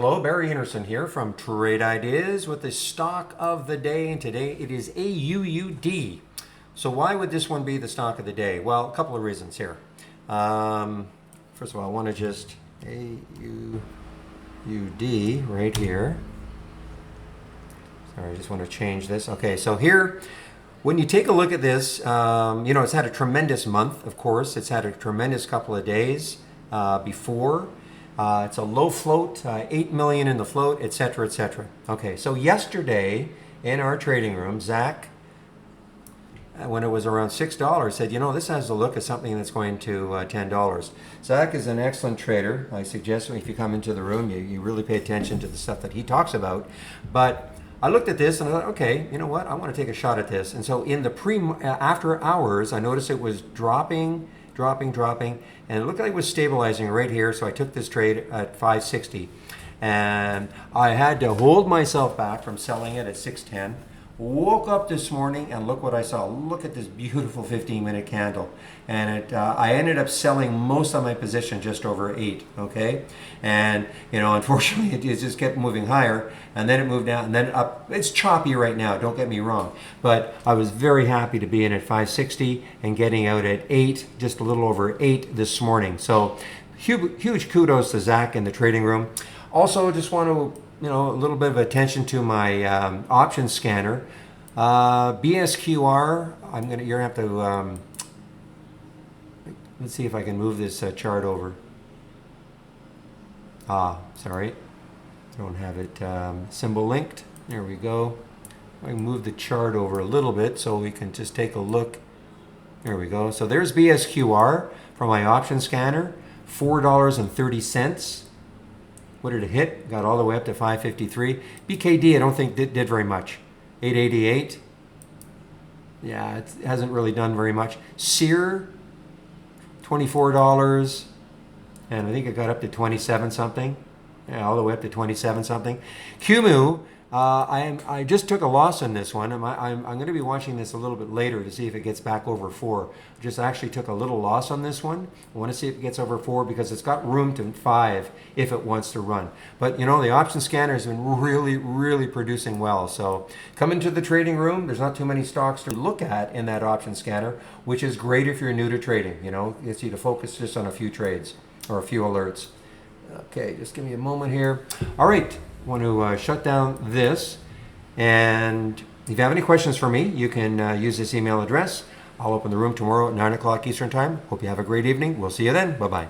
Hello, Barry Anderson here from Trade Ideas with the stock of the day, and today it is AUUD. So why would this one be the stock of the day? Well, a couple of reasons here. First of all, I want to just AUUD right here. Sorry, I just want to change this. Okay, so here, when you take a look at this, it's had a tremendous month, of course. It's had a tremendous couple of days before. It's a low float, 8 million in the float, etc., etc. Okay, so yesterday in our trading room, Zack, when it was around $6, said, this has the look of something that's going to $10. Zack is an excellent trader. I suggest if you come into the room, you really pay attention to the stuff that he talks about. But I looked at this and I thought, okay, you know what? I want to take a shot at this. And so in the after hours, I noticed it was dropping, and it looked like it was stabilizing right here. So I took this trade at 560, and I had to hold myself back from selling it at 610. Woke up this morning and look what I saw. Look at this beautiful 15-minute candle, and I ended up selling most of my position just over 8. Okay, and unfortunately it just kept moving higher, and then it moved down and then up. It's choppy right now, don't get me wrong, but I was very happy to be in at 560 and getting out at 8, just a little over 8 this morning. So huge kudos to Zack in the trading room. Also, just want to a little bit of attention to my option scanner. BSQR, you're gonna have to, let's see if I can move this chart over. Sorry, don't have it symbol linked. There we go. I can move the chart over a little bit so we can just take a look. There we go. So there's BSQR from my option scanner, $4.30. What did it hit? Got all the way up to 553. BKD, I don't think did very much. 888. Yeah, it hasn't really done very much. SEER, $24. And I think it got up to 27 something. Yeah, all the way up to 27 something. QMU, I just took a loss on this one. I'm going to be watching this a little bit later to see if it gets back over 4. Just actually took a little loss on this one. I want to see if it gets over 4 because it's got room to 5 if it wants to run. But the option scanner has been really producing well. So come into the trading room. There's not too many stocks to look at in that option scanner, which is great if you're new to trading. It gets you to focus just on a few trades or a few alerts. Okay, just give me a moment here. All right. Want to shut down this, and if you have any questions for me, you can use this email address. I'll open the room tomorrow at 9 o'clock Eastern Time. Hope you have a great evening. We'll see you then. Bye-bye.